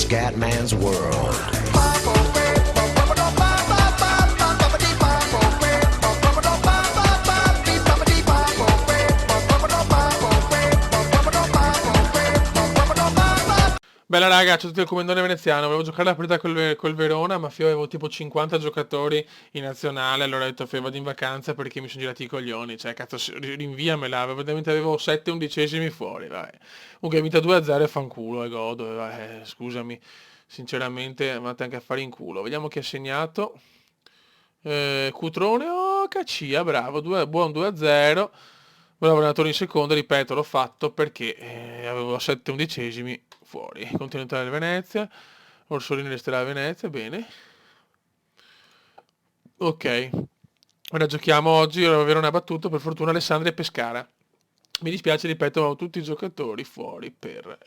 Scatman's World. Bella raga, c'è tutto il comandone veneziano, volevo giocare la partita col Verona, ma Fio avevo tipo 50 giocatori in nazionale, allora ho detto Fio vado in vacanza perché mi sono girati i coglioni, cioè cazzo rinviamela, veramente avevo 7 undicesimi fuori, vai. Comunque vinta 2-0 e fanculo e godo, scusami, sinceramente andate anche a fare in culo. Vediamo chi ha segnato. Cutrone, oh Cacia, bravo, buon 2-0. Bravo allenatore in seconda, ripeto, l'ho fatto perché avevo 7 undicesimi fuori. Continuità del Venezia, Orsolini resterà a Venezia, bene. Ok, ora giochiamo oggi, ora Verona ha battuto, per fortuna Alessandria e Pescara. Mi dispiace, ripeto, ho tutti i giocatori fuori ok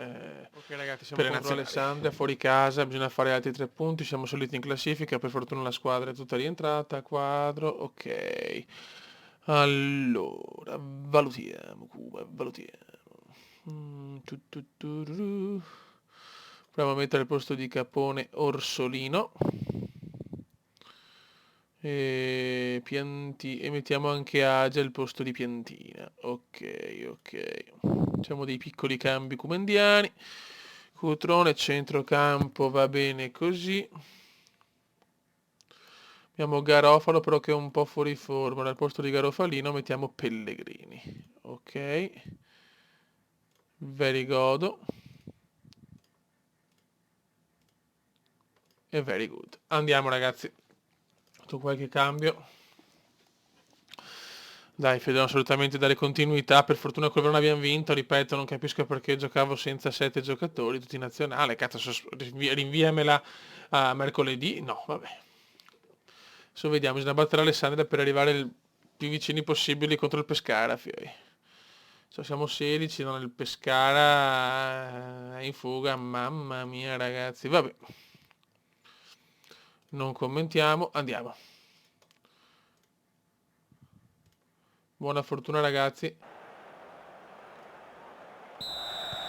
ragazzi, siamo contro Alessandria, fuori casa, bisogna fare altri 3 punti, siamo saliti in classifica, per fortuna la squadra è tutta rientrata, quadro, ok. Allora, valutiamo Cuba, valutiamo. Proviamo a mettere al posto di Capone Orsolino. E mettiamo anche Agia al posto di Piantina. Ok, ok. Facciamo dei piccoli cambi cumendiani. Cutrone, centrocampo, va bene così. Abbiamo Garofalo però che è un po' fuori forma. Al posto di Garofalino mettiamo Pellegrini. Ok. Very good. E very good. Andiamo ragazzi. Fatto qualche cambio. Dai, dobbiamo assolutamente dare continuità. Per fortuna col Verona abbiamo vinto. Ripeto, non capisco perché giocavo senza 7 giocatori, tutti in nazionale. Cazzo, rinviamela a mercoledì. No, vabbè. Adesso vediamo, bisogna battere Alessandria per arrivare il più vicini possibili contro il Pescara, Fioi. Siamo 16, non il Pescara è in fuga. Mamma mia, ragazzi. Vabbè. Non commentiamo, andiamo. Buona fortuna, ragazzi.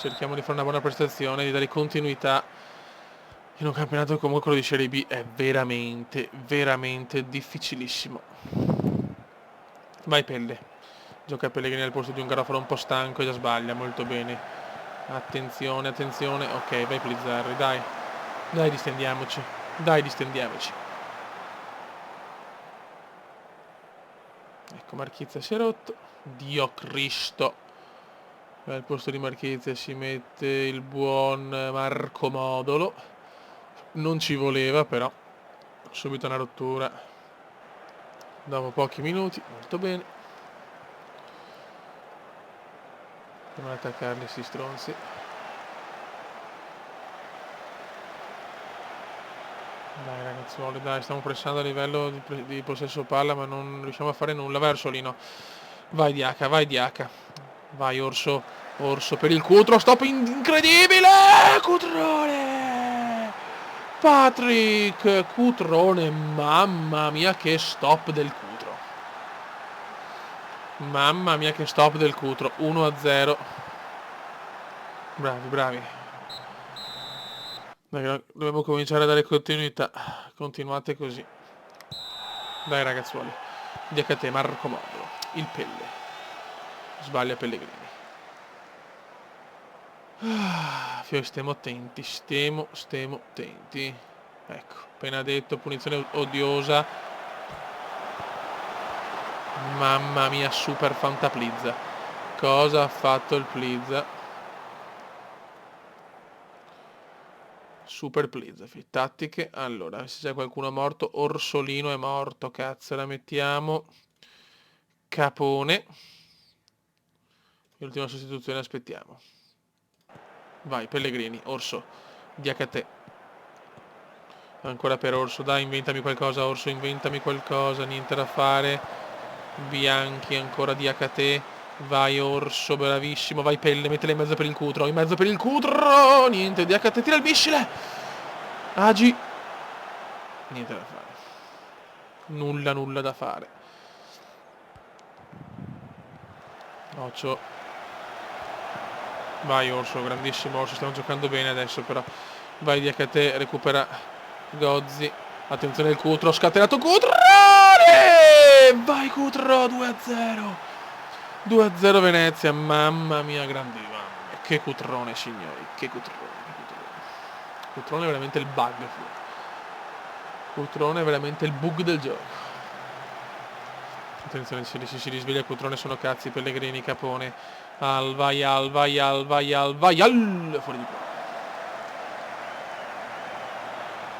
Cerchiamo di fare una buona prestazione, di dare continuità in un campionato come quello di Serie B. È veramente, veramente difficilissimo. Vai Pelle. Gioca Pellegrini al posto di un Garofalo un po' stanco e già sbaglia, molto bene. Attenzione, attenzione. Ok, vai Plizzarri, dai. Dai, distendiamoci. Dai, distendiamoci. Ecco, Marchizia si è rotto. Dio Cristo. Al posto di Marchizia si mette il buon Marco Modolo. Non ci voleva però. Subito una rottura. Dopo pochi minuti, molto bene. Prima di attaccarli si stronzi. Dai ragazzuoli, dai, stiamo pressando a livello di possesso palla ma non riusciamo a fare nulla. Vai Orsolino. Vai DH, vai DH. Vai Orso, Orso per il Cutro, stop incredibile! Cutrone! Patrick Cutrone, mamma mia che stop del Cutro. Mamma mia che stop del Cutro, 1-0. Bravi, bravi. Dai, dobbiamo cominciare a dare continuità. Continuate così. Dai ragazzuoli. DHT, Marco Modolo. Il Pelle. Sbaglia Pellegrini. Stiamo attenti, stiamo attenti. Ecco, appena detto, punizione odiosa. Mamma mia, super fantaplizza. Cosa ha fatto il Plizza? Super Plizza, tattiche. Allora, se c'è qualcuno morto, Orsolino è morto, cazzo, la mettiamo. Capone. L'ultima sostituzione aspettiamo. Vai, Pellegrini, Orso, DHT. Ancora per Orso, dai, inventami qualcosa, Orso, inventami qualcosa, niente da fare. Bianchi, ancora DHT. Vai Orso, bravissimo, vai Pelle, mettila in mezzo per il Cutro, in mezzo per il Cutro. Niente, DHT, tira il missile. Agi. Niente da fare. Nulla da fare. Occhio. Vai Orso, grandissimo Orso, stiamo giocando bene adesso però. Vai Diakate, recupera Gozzi. Attenzione il Cutro, scatenato Cutro! Vai Cutro, 2-0. 2-0 Venezia, mamma mia, grandi, mamma mia. Che cutrone, signori, che cutrone, che cutrone. Cutrone è veramente il bug. Cutrone è veramente il bug del gioco. Attenzione, si risveglia Cutrone, sono cazzi, Pellegrini, Capone. Vai al, fuori di qua.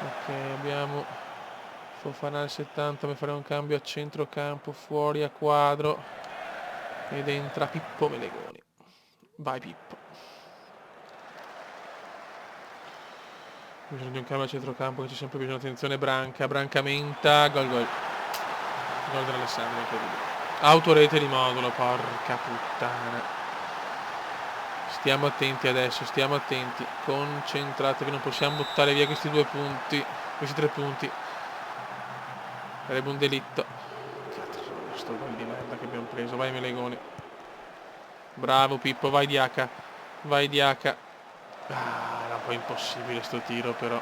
Ok, abbiamo Fofana al 70, mi farà un cambio a centrocampo, fuori a quadro. Ed entra Pippo Melegoni. Vai Pippo. Bisogno di un cambio a centrocampo, che c'è sempre bisogno. Attenzione Branca, Brancamenta, gol. Gol dell'Alessandro, incredibile. Autorete di modulo, porca puttana. Stiamo attenti adesso, stiamo attenti. Concentratevi, non possiamo buttare via questi 2 punti, questi 3 punti. Sarebbe un delitto. Sto gol di merda che abbiamo preso. Vai Melegoni. Bravo Pippo, vai Diaca. Vai Diaca. Era un po' impossibile sto tiro però.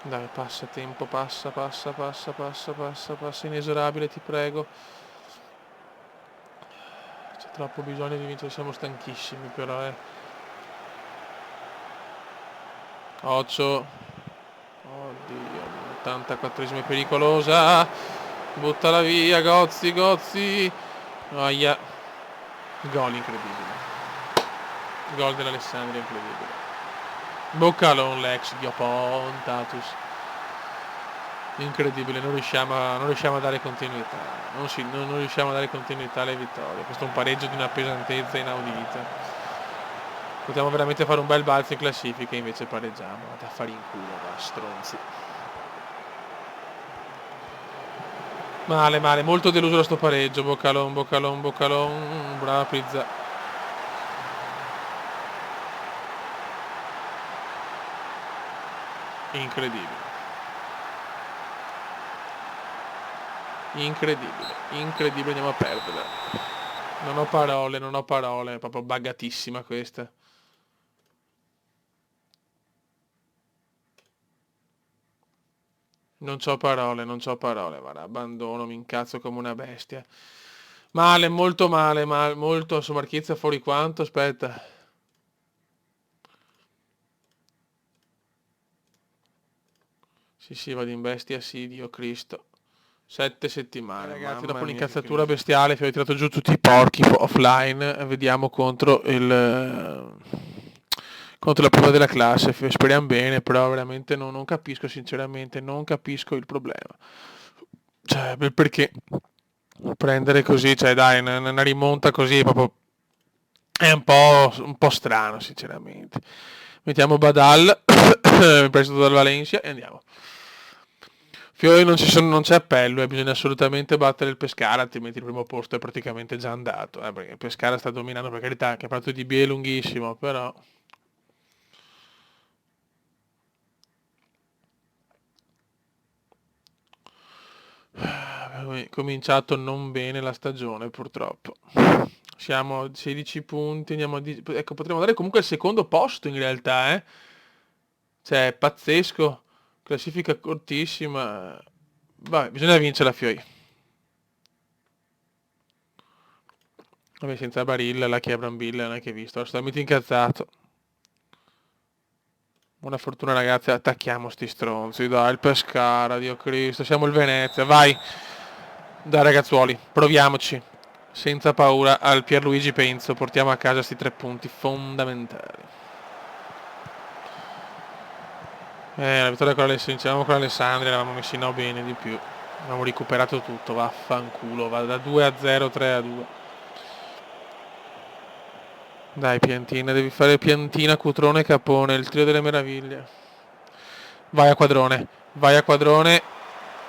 Dai, passa tempo, passa, inesorabile, ti prego. C'è troppo bisogno di vincere, siamo stanchissimi però, Occio. Oddio, 84esimo è pericolosa. Buttala via, Gozzi. Aia. Gol incredibile. Gol dell'Alessandria incredibile. Boccalon l'ex Diopontatus. Incredibile, non riusciamo a dare continuità. Non riusciamo a dare continuità alle vittorie. Questo è un pareggio di una pesantezza inaudita. Potevamo veramente fare un bel balzo in classifica, invece pareggiamo. Andate a fare in culo, va, stronzi. Male, molto deluso da sto pareggio. Boccalon. Brava Pizza. Incredibile, andiamo a perdere. Non ho parole, è proprio buggatissima questa. Non c'ho parole, guarda, abbandono, mi incazzo come una bestia. Male, molto male, molto, su Marchizia fuori quanto, aspetta. Sì, vado in bestia, sì, Dio Cristo. 7 settimane, ragazzi, dopo un'incazzatura bestiale, vi ho tirato giù tutti i porchi offline, vediamo contro la prima della classe, speriamo bene, però veramente non capisco, sinceramente, non capisco il problema. Cioè, perché prendere così, cioè dai, una rimonta così proprio è un po' strano, sinceramente. Mettiamo Badal, prestato dal Valencia e andiamo. Fiori non c'è appello, bisogna assolutamente battere il Pescara, altrimenti il primo posto è praticamente già andato, perché il Pescara sta dominando, per carità, che ha parlato di B è lunghissimo, però... Cominciato non bene la stagione, purtroppo. Siamo a 16 punti, andiamo ecco, potremmo dare comunque il secondo posto in realtà, Cioè, pazzesco, classifica cortissima. Vabbè, bisogna vincere la Fiori. Vabbè, senza Barilla, la che Brambilla, non è che visto, sto talmente incazzato. Buona fortuna ragazzi, attacchiamo sti stronzi, dai, il Pescara, Dio Cristo, siamo il Venezia, vai. Dai ragazzuoli, proviamoci. Senza paura al Pierluigi Penzo, portiamo a casa sti 3 punti fondamentali. La vittoria con Alessandria, eravamo messi no bene di più. Abbiamo recuperato tutto, vaffanculo, va da 2-0, 3-2. Dai Piantina, devi fare Piantina, Cutrone, Capone, il trio delle meraviglie. Vai a Quadrone.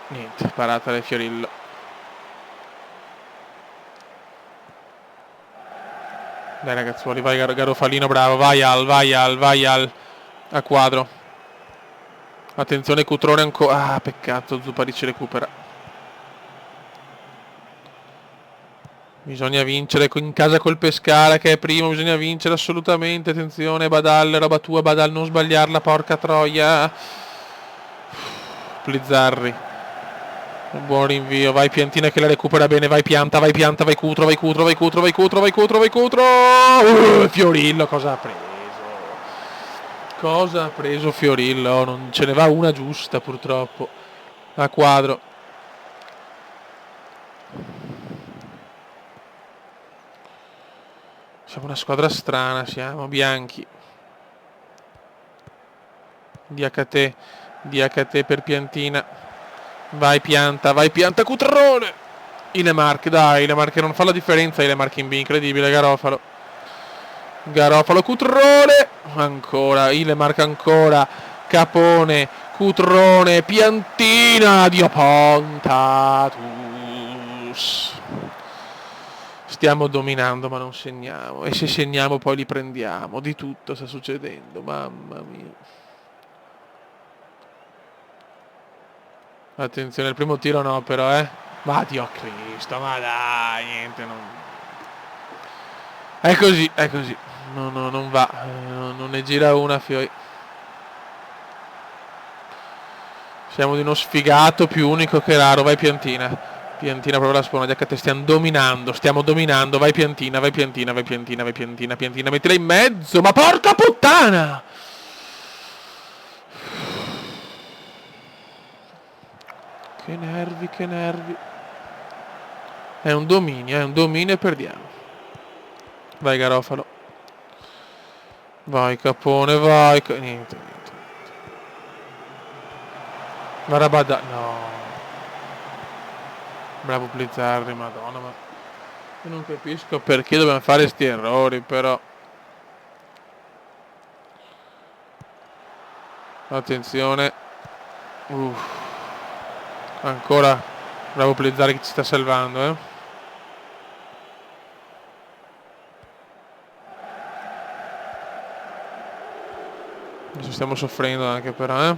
Niente, parata del Fiorillo. Dai ragazzuoli, vai Garofalino, bravo, vai al a quadro. Attenzione Cutrone ancora. Ah, peccato, Zupari ci recupera. Bisogna vincere in casa col Pescara che è primo, bisogna vincere assolutamente, attenzione Badal, roba tua Badal, non sbagliarla, porca troia. Plizzarri, un buon rinvio, vai Piantina che la recupera bene, vai Pianta, vai Pianta, vai Cutro, vai Cutro, vai Cutro, vai Cutro, vai Cutro, vai Cutro. Fiorillo, cosa ha preso? Cosa ha preso Fiorillo? Non ce ne va una giusta purtroppo. A quadro. Siamo una squadra strana, siamo bianchi. DHT per Piantina. Vai Pianta, Cutrone. Ilemark, dai, Ilemark non fa la differenza, Ilemark in B, incredibile, Garofalo. Garofalo, Cutrone. Ancora, Ilemark ancora. Capone, Cutrone, Piantina, Dio Pontatus. Stiamo dominando ma non segniamo. E se segniamo poi li prendiamo. Di tutto sta succedendo. Mamma mia. Attenzione, il primo tiro no però, Ma Dio Cristo, ma dai, niente, non... È così, è così. No, no, non va. Non ne gira una, Fioi. Siamo di uno sfigato più unico che raro. Vai Piantina. Piantina proprio la spona di HT, stiamo dominando, vai Piantina, vai Piantina, vai Piantina, vai Piantina, Piantina, mettila in mezzo, ma porca puttana! Che nervi, che nervi. È un dominio e perdiamo. Vai Garofalo. Vai Capone, vai. Niente. Marabada, no. Bravo Blizzardi, madonna, ma io non capisco perché dobbiamo fare sti errori, però. Attenzione. Ancora. Bravo Blizzardi che ci sta salvando, Adesso stiamo soffrendo anche però,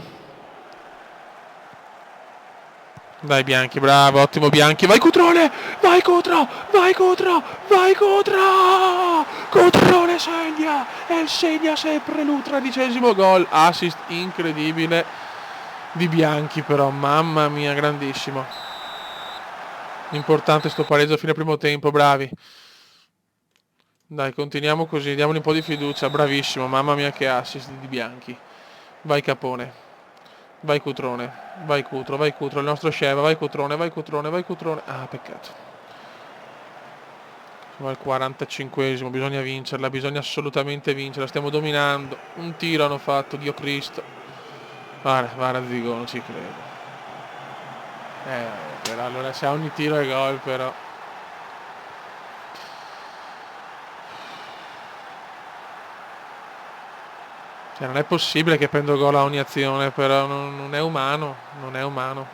Dai Bianchi, bravo, ottimo Bianchi, vai Cutrone, vai Cutro, vai Cutro, vai Cutro, Cutrone segna, e segna sempre l'13° gol, assist incredibile di Bianchi però, mamma mia, grandissimo. Importante sto pareggio a fine primo tempo, bravi. Dai, continuiamo così, diamogli un po' di fiducia, bravissimo, mamma mia che assist di Bianchi. Vai Capone. Vai Cutrone, vai Cutro, il nostro Sheva, vai Cutrone, vai Cutrone, vai Cutrone. Ah, peccato. Siamo al 45esimo, bisogna vincerla, bisogna assolutamente vincerla, stiamo dominando. Un tiro hanno fatto, Dio Cristo. Guarda Zigo, non ci credo. Però allora se a ogni tiro è gol però. Cioè, non è possibile che prendo gol a ogni azione, però non è umano, non è umano.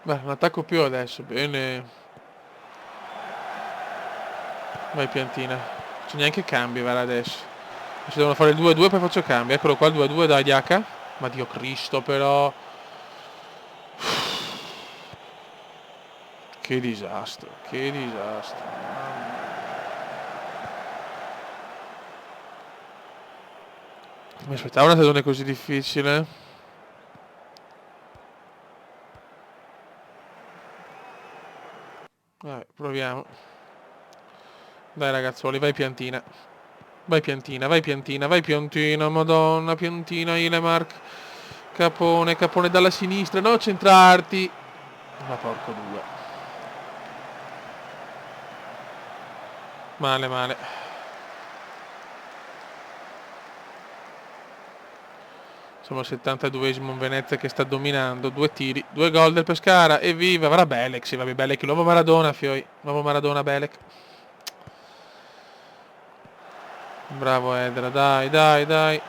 Beh, non attacco più adesso, bene. Vai Piantina. Non c'è neanche cambi, guarda adesso. Se devono fare il 2-2 poi faccio cambio. Eccolo qua il 2-2 da DH. Ma Dio Cristo però. Che disastro, che disastro. Mi aspettavo una stagione così difficile. Proviamo. Dai ragazzuoli, vai Piantina. Vai Piantina, vai Piantina, vai Piantina, madonna, Piantina, Ilemark. Capone, Capone dalla sinistra, no centrarti. Ma porco due. Male, male. Siamo al 72esimo, in Venezia che sta dominando. 2 tiri, 2 gol del Pescara. Evviva, avrà Belek, sì, vabbè, Belek, l'uomo Maradona, Fioi. L'uomo Maradona, Belek. Bravo Edra, dai, dai, dai.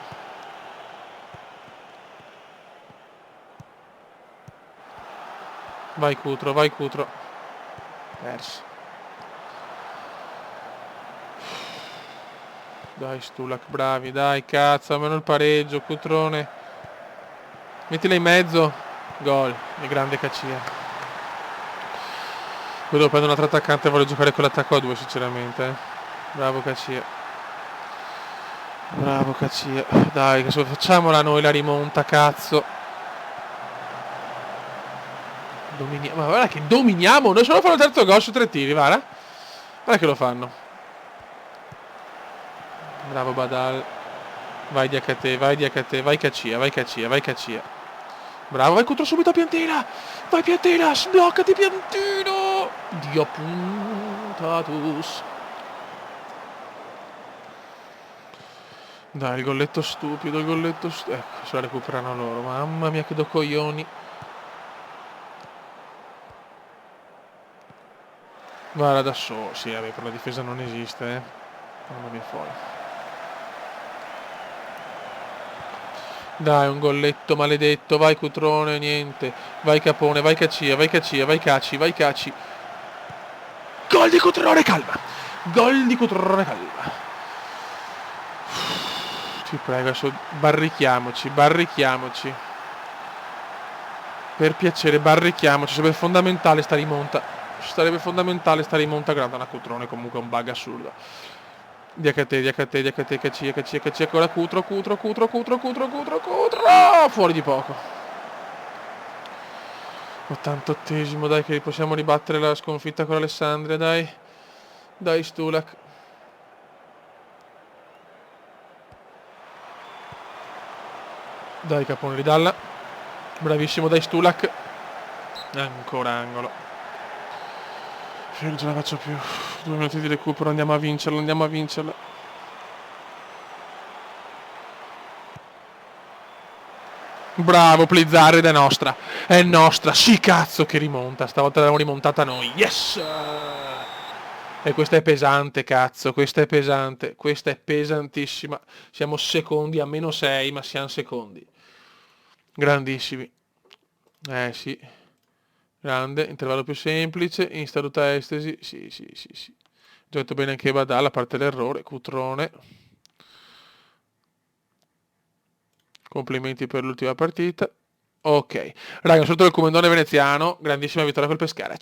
Vai Cutro, vai Cutro. Perso. Dai Stulak, bravi, dai, cazzo, almeno il pareggio, Cutrone. Mettila in mezzo. Gol. Il grande Cacia. Poi devo prendere un altro attaccante e voglio giocare con l'attacco a 2 sinceramente. Bravo Cacia. Bravo Cacia. Dai, che facciamola noi la rimonta, cazzo. Ma guarda che dominiamo. Noi solo fanno il terzo gol su 3 tiri, guarda. Guarda che lo fanno. Bravo Badal. Vai Diakate, vai Diakate, vai Cacia, vai Cacia, vai Cacia. Bravo, vai contro subito a Piantela. Vai Piantela, sbloccati Piantino. Dio puntatus. Dai, il golletto stupido, Ecco, se la recuperano loro. Mamma mia che do coglioni. Guarda da solo. Sì, vabbè, per la difesa non esiste, Mamma mia fuori. Dai, un golletto maledetto. Vai Cutrone, niente. Vai Capone, vai Cacia, vai Cacia, vai Caci, vai Caci. Gol di Cutrone, calma. Gol di Cutrone, calma. Ti prego, adesso barrichiamoci. Per piacere, barrichiamoci. Sarebbe fondamentale sta rimonta. Grande una Cutrone, comunque è un bug assurdo. Diacate, Cacia, ancora Cutro. Fuori di poco. 88esimo, dai che possiamo ribattere la sconfitta con Alessandria, dai. Dai Stulak. Dai Capone, ridalla. Bravissimo, dai Stulak. Ancora angolo. Non ce la faccio più. 2 minuti di recupero, andiamo a vincerla. Bravo Plizzarri, è nostra. Sì cazzo che rimonta. Stavolta l'abbiamo rimontata noi. Yes! E questa è pesante, cazzo. Questa è pesantissima. Siamo secondi a -6, ma siamo secondi. Grandissimi. Sì. Grande, intervallo più semplice, instaluta estesi, sì. Giocato bene anche Badal, a parte l'errore, Cutrone. Complimenti per l'ultima partita. Ok. Raga, sotto il comandone veneziano, grandissima vittoria col Pescara.